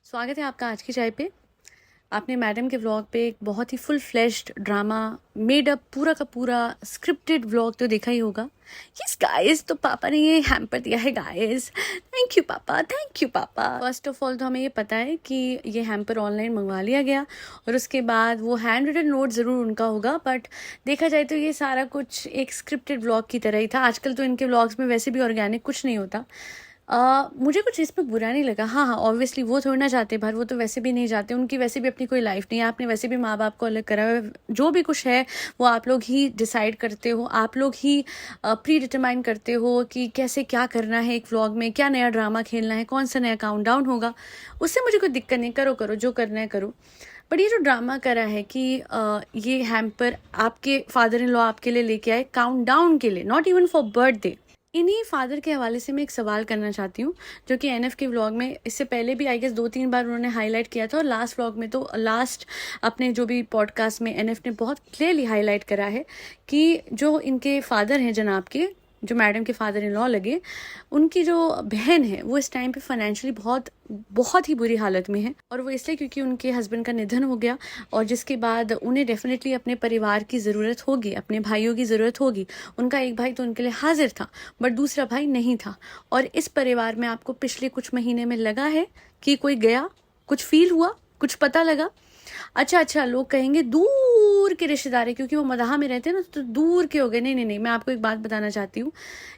स्वागत है आपका आज की चाय पे। आपने मैडम के व्लॉग पे एक बहुत ही full fleshed drama made up पूरा का पूरा स्क्रिप्टेड व्लॉग तो देखा ही होगा। यस गाइस, तो पापा ने ये हैम्पर दिया है गाइस। थैंक यू पापा, थैंक यू पापा। फर्स्ट ऑफ ऑल तो हमें ये पता है कि ये हैम्पर ऑनलाइन मंगवा लिया गया और उसके बाद वो हैंड रिटन नोट ज़रूर उनका होगा, बट देखा जाए तो ये सारा कुछ एक स्क्रिप्टेड व्लॉग की तरह ही था। आजकल तो इनके व्लॉग्स में वैसे भी ऑर्गेनिक कुछ नहीं होता। मुझे कुछ इसमें बुरा नहीं लगा। हाँ, ऑब्वियसली वो थोड़ी ना जाते बाहर, वो तो वैसे भी नहीं जाते, उनकी वैसे भी अपनी कोई लाइफ नहीं है। आपने वैसे भी माँ बाप को अलग करा है, जो भी कुछ है वो आप लोग ही डिसाइड करते हो, आप लोग ही प्री डिटरमाइन करते हो कि कैसे क्या करना है, एक व्लॉग में क्या नया ड्रामा खेलना है, कौन सा नया काउंटडाउन होगा। उससे मुझे कोई दिक्कत नहीं, करो करो जो करना है करो। बट ये जो ड्रामा करा है कि ये हैम्पर आपके फादर इन लॉ आपके लिए लेके आए काउंटडाउन के लिए, नॉट इवन फॉर बर्थडे। इन्हीं फादर के हवाले से मैं एक सवाल करना चाहती हूँ, जो कि एनएफ के व्लॉग में इससे पहले भी आई गेस 2-3 बार उन्होंने हाईलाइट किया था, और लास्ट व्लॉग में तो लास्ट अपने जो भी पॉडकास्ट में एनएफ ने बहुत क्लियरली हाईलाइट करा है कि जो इनके फादर हैं जनाब के, जो मैडम के फादर इन लॉ लगे, उनकी जो बहन है वो इस टाइम पे फाइनेंशियली बहुत बहुत ही बुरी हालत में है। और वो इसलिए क्योंकि उनके हस्बैंड का निधन हो गया, और जिसके बाद उन्हें डेफिनेटली अपने परिवार की ज़रूरत होगी, अपने भाइयों की ज़रूरत होगी। उनका एक भाई तो उनके लिए हाजिर था बट दूसरा भाई नहीं था। और इस परिवार में आपको पिछले कुछ महीने में लगा है कि कोई गया, कुछ फील हुआ, कुछ पता लगा? अच्छा, लोग कहेंगे दूर के रिश्तेदार है क्योंकि वो मदाहा में रहते हैं ना, तो दूर के हो गए। नहीं, मैं आपको एक बात बताना चाहती हूँ।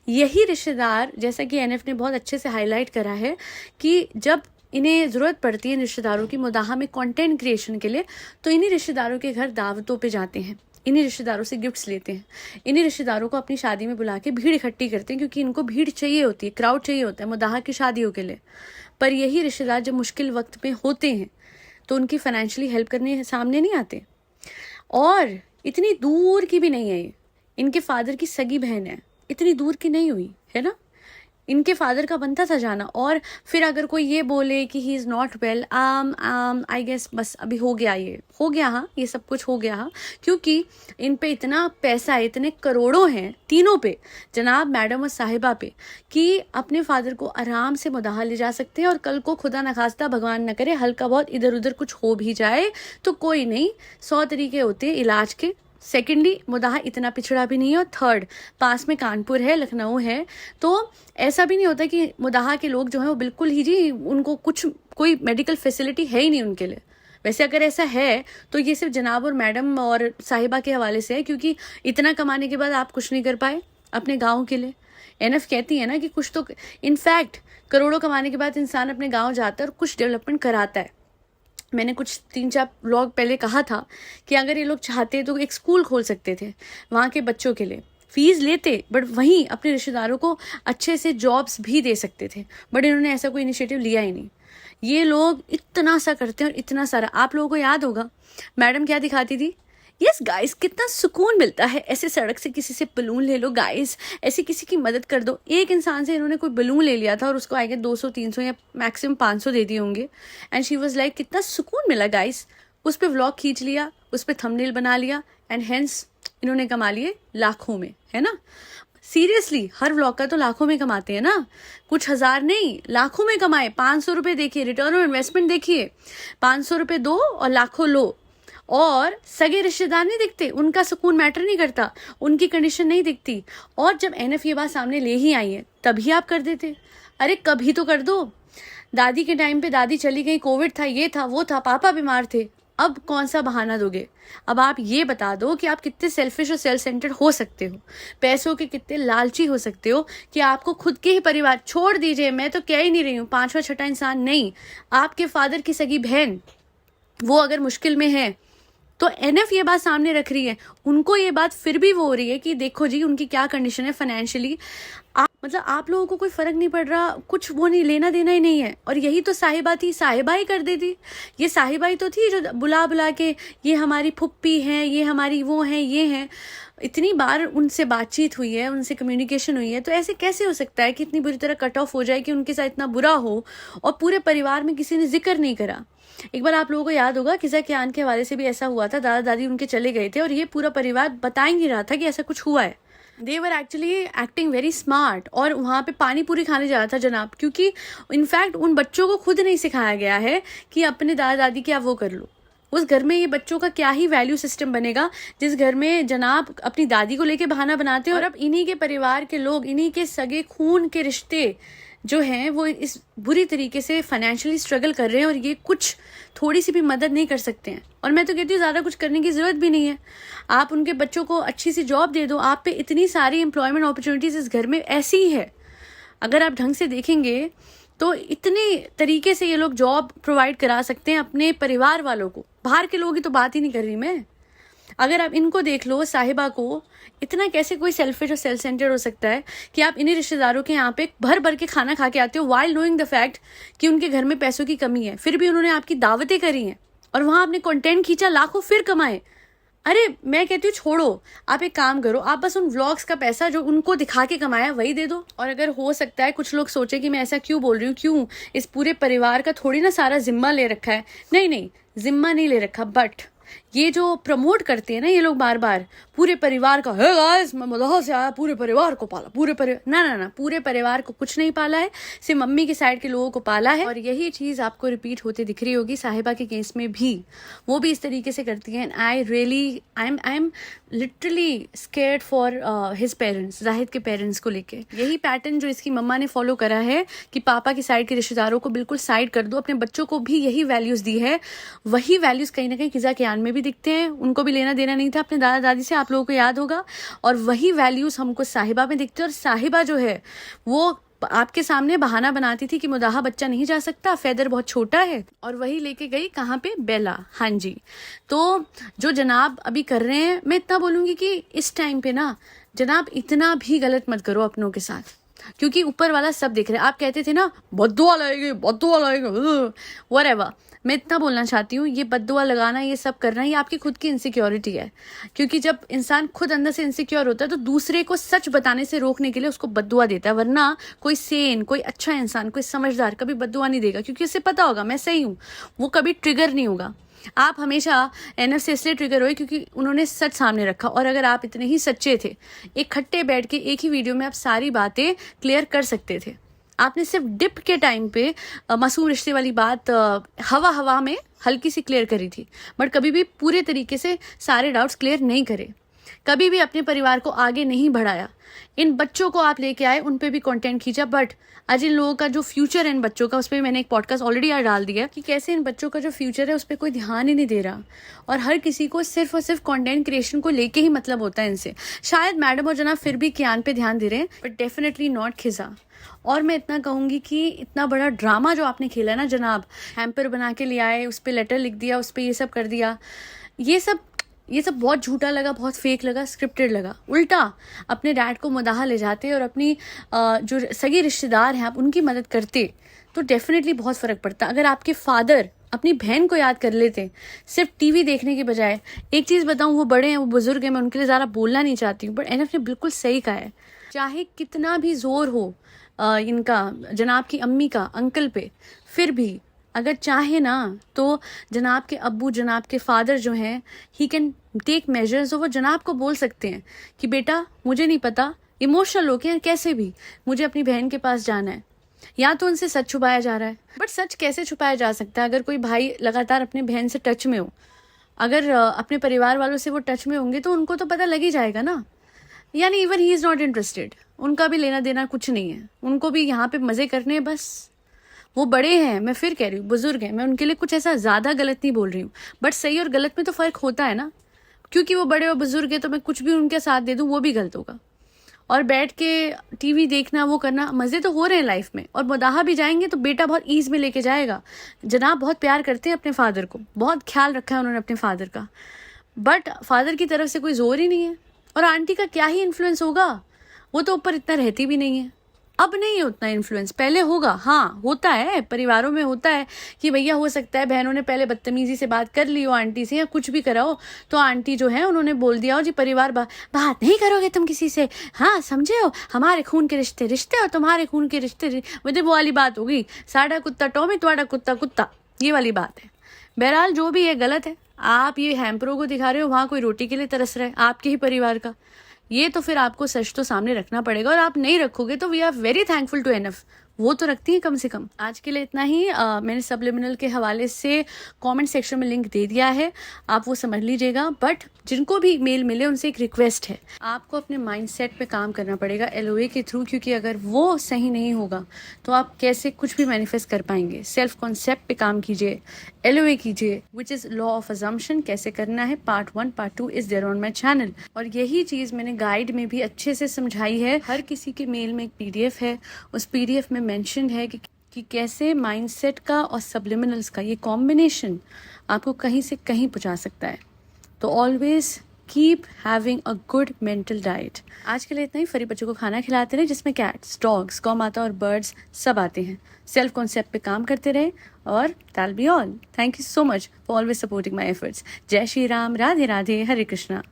यही रिश्तेदार, जैसा कि एनएफ ने बहुत अच्छे से हाईलाइट करा है कि जब इन्हें ज़रूरत पड़ती है रिश्तेदारों की मदाहा में कंटेंट क्रिएशन के लिए, तो इन्हीं रिश्तेदारों के घर दावतों पे जाते हैं, इन्हीं रिश्तेदारों से गिफ्ट्स लेते हैं, इन्हीं रिश्तेदारों को अपनी शादी में बुला के भीड़ इकट्ठी करते हैं, क्योंकि इनको भीड़ चाहिए होती है, क्राउड चाहिए होता है मदाहा की शादियों के लिए। पर यही रिश्तेदार जब मुश्किल वक्त में होते हैं तो उनकी फाइनेंशियली हेल्प करने सामने नहीं आते। और इतनी दूर की भी नहीं है ये, इनके फादर की सगी बहन है, इतनी दूर की नहीं हुई है ना, इनके फादर का बनता था जाना। और फिर अगर कोई ये बोले कि he is not well, I guess बस अभी हो गया, ये हो गया, हाँ ये सब कुछ हो गया, हाँ, क्योंकि इन पे इतना पैसा है, इतने करोड़ों हैं तीनों पे, जनाब, मैडम और साहिबा पे, कि अपने फादर को आराम से मुदाहा ले जा सकते हैं। और कल को खुदा न खास्ता, भगवान न करे, हल्का बहुत इधर उधर कुछ हो भी जाए तो कोई नहीं, 100 तरीके होते हैं इलाज के। सेकेंडली, मुदाहा इतना पिछड़ा भी नहीं है। और थर्ड, पास में कानपुर है, लखनऊ है, तो ऐसा भी नहीं होता कि मुदाहा के लोग जो हैं वो बिल्कुल ही जी उनको कुछ कोई मेडिकल फैसिलिटी है ही नहीं उनके लिए। वैसे अगर ऐसा है तो ये सिर्फ जनाब और मैडम और साहिबा के हवाले से है, क्योंकि इतना कमाने के बाद आप कुछ नहीं कर पाए अपने गाँव के लिए। एनएफ कहती है ना कि कुछ तो, इनफैक्ट करोड़ों कमाने के बाद इंसान अपने गाँव जाता है और कुछ डेवलपमेंट कराता है। मैंने कुछ 3-4 व्लॉग पहले कहा था कि अगर ये लोग चाहते तो एक स्कूल खोल सकते थे वहाँ के बच्चों के लिए, फीस लेते बट वहीं अपने रिश्तेदारों को अच्छे से जॉब्स भी दे सकते थे। बट इन्होंने ऐसा कोई इनिशिएटिव लिया ही नहीं। ये लोग इतना सा करते हैं और इतना सारा। आप लोगों को याद होगा मैडम क्या दिखाती थी? यस गाइस, कितना सुकून मिलता है ऐसे सड़क से किसी से बलून ले लो गाइस, ऐसे किसी की मदद कर दो। एक इंसान से इन्होंने कोई बलून ले लिया था और उसको आगे 200-300 या मैक्सिमम 500 दे दिए होंगे, एंड शी वाज लाइक कितना सुकून मिला गाइस। उस पर व्लॉग खींच लिया, उस पर थंबनेल बना लिया, एंड हेंस इन्होंने कमा लिए लाखों में, है ना। सीरियसली, हर व्लॉग का तो लाखों में कमाते हैं ना, कुछ हजार नहीं, लाखों में कमाए। 500 रुपये देखिए, रिटर्न ऑन इन्वेस्टमेंट देखिए, 500 रुपये दो और लाखों लो। और सगे रिश्तेदार नहीं दिखते, उनका सुकून मैटर नहीं करता, उनकी कंडीशन नहीं दिखती। और जब एनएफ ये बात सामने ले ही आई है तभी आप कर देते। अरे कभी तो कर दो। दादी के टाइम पे दादी चली गई, कोविड था, ये था, वो था, पापा बीमार थे, अब कौन सा बहाना दोगे? अब आप ये बता दो कि आप कितने सेल्फिश और सेल्फ सेंटर्ड हो सकते हो, पैसों के कितने लालची हो सकते हो, कि आपको खुद के ही परिवार, छोड़ दीजिए, मैं तो कह ही नहीं रही हूँ 5वां 6वां इंसान नहीं, आपके फादर की सगी बहन वो अगर मुश्किल में है तो एनएफ ये बात सामने रख रही है, उनको ये बात फिर भी वो हो रही है कि देखो जी उनकी क्या कंडीशन है फाइनेंशियली। मतलब आप लोगों को कोई फर्क नहीं पड़ रहा, कुछ वो नहीं, लेना देना ही नहीं है। और यही तो साहिबा थी, साहिबा ही कर देती। ये साहिबा ही तो थी जो बुला बुला के ये हमारी फुप्पी हैं, ये हमारी वो हैं, ये हैं। इतनी बार उनसे बातचीत हुई है, उनसे कम्युनिकेशन हुई है, तो ऐसे कैसे हो सकता है कि इतनी बुरी तरह कट ऑफ हो जाए कि उनके साथ इतना बुरा हो और पूरे परिवार में किसी ने जिक्र नहीं करा। एक बार आप लोगों को याद होगा किसा कियान के हवाले से भी ऐसा हुआ था, दादा दादी उनके चले गए थे और ये पूरा परिवार बता ही नहीं रहा था कि ऐसा कुछ हुआ है। They were actually acting very smart, और वहाँ पे पानी पूरी खाने जा रहा था जनाब, क्योंकि इनफैक्ट उन बच्चों को खुद नहीं सिखाया गया है कि अपने दादा दादी की आप वो कर लो। उस घर में ये बच्चों का क्या ही वैल्यू सिस्टम बनेगा जिस घर में जनाब अपनी दादी को लेके बहाना बनाते हैं, और अब इन्हीं के परिवार के लोग, इन्हीं के सगे खून के रिश्ते जो हैं वो इस बुरी तरीके से फाइनेंशियली स्ट्रगल कर रहे हैं, और ये कुछ थोड़ी सी भी मदद नहीं कर सकते हैं। और मैं तो कहती हूँ ज़्यादा कुछ करने की ज़रूरत भी नहीं है, आप उनके बच्चों को अच्छी सी जॉब दे दो। आप पे इतनी सारी एम्प्लॉयमेंट अपॉर्चुनिटीज़ इस घर में ऐसी ही है, अगर आप ढंग से देखेंगे तो इतने तरीके से ये लोग जॉब प्रोवाइड करा सकते हैं अपने परिवार वालों को। बाहर के लोग की तो बात ही नहीं कर रही मैं। अगर आप इनको देख लो, साहिबा को, इतना कैसे कोई सेल्फिश और सेल्फ सेंटर्ड हो सकता है कि आप इन्हीं रिश्तेदारों के यहाँ पे भर भर के खाना खा के आते हो वाइल नोइंग द फैक्ट कि उनके घर में पैसों की कमी है, फिर भी उन्होंने आपकी दावतें करी हैं और वहां आपने कंटेंट खींचा, लाखों फिर कमाए। अरे मैं कहती हूँ छोड़ो, आप एक काम करो, आप बस उन व्लॉग्स का पैसा जो उनको दिखा के कमाया वही दे दो। और अगर हो सकता है कुछ लोग सोचे कि मैं ऐसा क्यों बोल रही हूँ, क्यों इस पूरे परिवार का थोड़ी ना सारा जिम्मा ले रखा है, नहीं जिम्मा नहीं ले रखा, बट ये जो प्रमोट करते हैं ना ये लोग बार बार पूरे परिवार का, हे गाइस मैं मदह से आया, पूरे परिवार को पाला, पूरे परिवार, ना पूरे परिवार को कुछ नहीं पाला है, सिर्फ मम्मी की साइड के लोगों को पाला है। और यही चीज आपको रिपीट होते दिख रही होगी साहिबा के केस में भी, वो भी इस तरीके से करती है। I am literally scared for his parents, Zahid के पेरेंट्स को लेके। यही पैटर्न जो इसकी मम्मा ने फॉलो करा है कि पापा की साइड के रिश्तेदारों को बिल्कुल साइड कर दो, अपने बच्चों को भी यही वैल्यूज दी है। वही वैल्यूज कहीं ना कहीं किजा कियान में भी दिखते हैं, उनको भी लेना देना नहीं था अपने दादा दादी से, आप लोगों को याद होगा। और वही वैल्यूज हमको साहिबा में दिखते हैं। और साहिबा जो है वो आपके सामने बहाना बनाती थी कि मुदाहा बच्चा नहीं जा सकता, फेदर बहुत छोटा है, और वही लेके गई कहाँ पे, बेला। हाँ जी, तो जो जनाब अभी कर रहे हैं, मैं इतना बोलूंगी कि इस टाइम पे ना जनाब इतना भी गलत मत करो अपनों के साथ, क्योंकि ऊपर वाला सब देख रहे हैं। आप कहते थे ना बद्दुआ लाएंगे व्हाटएवर, मैं इतना बोलना चाहती हूँ, ये बद्दुआ लगाना, ये सब करना, ये आपकी खुद की इनसिक्योरिटी है। क्योंकि जब इंसान खुद अंदर से इनसिक्योर होता है तो दूसरे को सच बताने से रोकने के लिए उसको बद्दुआ देता है, वरना कोई सेन, कोई अच्छा इंसान, कोई समझदार कभी बद्दुआ नहीं देगा, क्योंकि उसे पता होगा मैं सही हूँ, वो कभी ट्रिगर नहीं होगा। आप हमेशा एनएफ से इसलिए ट्रिगर हुए क्योंकि उन्होंने सच सामने रखा, और अगर आप इतने ही सच्चे थे, एक खट्टे बैठ के एक ही वीडियो में आप सारी बातें क्लियर कर सकते थे। आपने सिर्फ डिप के टाइम पे मासूम रिश्ते वाली बात हवा में हल्की सी क्लियर करी थी, बट कभी भी पूरे तरीके से सारे डाउट्स क्लियर नहीं करे, कभी भी अपने परिवार को आगे नहीं बढ़ाया। इन बच्चों को आप लेके आए, उन पे भी कंटेंट खींचा, बट आज इन लोगों का जो फ्यूचर है इन बच्चों का, उस पर मैंने एक पॉडकास्ट ऑलरेडी आज डाल दिया कि कैसे इन बच्चों का जो फ्यूचर है उस पर कोई ध्यान ही नहीं दे रहा, और हर किसी को सिर्फ और सिर्फ कंटेंट क्रिएशन को लेके ही मतलब होता है इनसे। शायद मैडम और जनाब फिर भी कियान पे ध्यान दे रहे हैं, बट डेफिनेटली नॉट खिजा। और मैं इतना कहूंगी कि इतना बड़ा ड्रामा जो आपने खेला ना जनाब, हैम्पर बना के ले आए, उस पर लेटर लिख दिया, उस पर ये सब कर दिया, ये सब बहुत झूठा लगा, बहुत फेक लगा, स्क्रिप्टेड लगा। उल्टा अपने डैड को मुदाहा ले जाते और अपनी जो सगी रिश्तेदार हैं आप उनकी मदद करते तो डेफिनेटली बहुत फ़र्क पड़ता। अगर आपके फादर अपनी बहन को याद कर लेते सिर्फ टीवी देखने के बजाय। एक चीज़ बताऊं, वो बड़े हैं, वो बुजुर्ग हैं, मैं उनके लिए ज़्यादा बोलना नहीं चाहती हूँ, बट एनएफ ने बिल्कुल सही कहा है, चाहे कितना भी जोर हो इनका जनाब की अम्मी का अंकल पे, फिर भी अगर चाहे ना तो जनाब के अब्बू, जनाब के फादर जो हैं, ही कैन टेक मेजर्स। वो जनाब को बोल सकते हैं कि बेटा मुझे नहीं पता, इमोशनल होके हैं कैसे भी, मुझे अपनी बहन के पास जाना है। या तो उनसे सच छुपाया जा रहा है, बट सच कैसे छुपाया जा सकता है अगर कोई भाई लगातार अपने बहन से टच में हो, अगर अपने परिवार वालों से वो टच में होंगे तो उनको तो पता लग ही जाएगा ना। यानी even he is not interested, उनका भी लेना देना कुछ नहीं है, उनको भी यहाँ पे मज़े करने हैं बस। वो बड़े हैं, मैं फिर कह रही हूँ बुजुर्ग हैं, मैं उनके लिए कुछ ऐसा ज़्यादा गलत नहीं बोल रही हूँ, बट सही और गलत में तो फ़र्क होता है ना। क्योंकि वो बड़े और बुजुर्ग है तो मैं कुछ भी उनके साथ दे दूँ वो भी गलत होगा। और बैठ के टीवी देखना, वो करना, मज़े तो हो रहे हैं लाइफ में, और मुदाहा भी जाएंगे तो बेटा बहुत ईज में लेके जाएगा। जनाब बहुत प्यार करते हैं अपने फादर को, बहुत ख्याल रखा है उन्होंने अपने फादर का, बट फादर की तरफ से कोई जोर ही नहीं है। और आंटी का क्या ही इन्फ्लुएंस होगा, वो तो ऊपर इतना रहती भी नहीं है। अब नहीं है उतना इन्फ्लुएंस, पहले होगा, हाँ होता है, परिवारों में होता है कि भैया हो सकता है बहनों ने पहले बदतमीजी से बात कर ली हो आंटी से या कुछ भी करा हो, तो आंटी जो है उन्होंने बोल दिया हो जी परिवार बात नहीं करोगे तुम किसी से, हाँ समझे हो, हमारे खून के रिश्ते रिश्ते और तुम्हारे खून के रिश्ते, मुझे वो वाली बात होगी, साड़ा कुत्ता टॉमी तुम्हारा कुत्ता कुत्ता, ये वाली बात है। बहरहाल जो भी है गलत है। आप ये हैम्परों को दिखा रहे हो, वहाँ कोई रोटी के लिए तरस रहा है आपके ही परिवार का, ये तो फिर आपको सच तो सामने रखना पड़ेगा, और आप नहीं रखोगे तो we are very thankful to enough, वो तो रखती है कम से कम। आज के लिए इतना ही। मैंने सबलिमिनल के हवाले से कमेंट सेक्शन में लिंक दे दिया है, आप वो समझ लीजिएगा। बट जिनको भी मेल मिले उनसे एक रिक्वेस्ट है, आपको अपने माइंडसेट पे काम करना पड़ेगा LOA के थ्रू, क्योंकि अगर वो सही नहीं होगा तो आप कैसे कुछ भी मैनिफेस्ट कर पाएंगे। सेल्फ कॉन्सेप्ट पे काम कीजिए, LOA कीजिए, which is law of assumption, कैसे करना है। Part 1 part 2 is there on my channel, और यही चीज मैंने गाइड में भी अच्छे से समझाई है। हर किसी के मेल में एक PDF है, उस PDF में मेंशन है कि कैसे माइंडसेट का और सबलिमिनल्स का ये कॉम्बिनेशन आपको कहीं से कहीं पहुंचा सकता है। तो always keep having a good mental diet. आज के लिए इतना ही। फरी बच्चों को खाना खिलाते रहे जिसमें कैट्स, डॉग्स, गौ माता और बर्ड्स सब आते हैं। सेल्फ कॉन्सेप्ट पे काम करते रहे, और that'll be all. Thank you so much for always supporting my efforts. जय श्री राम, राधे राधे, हरे कृष्णा।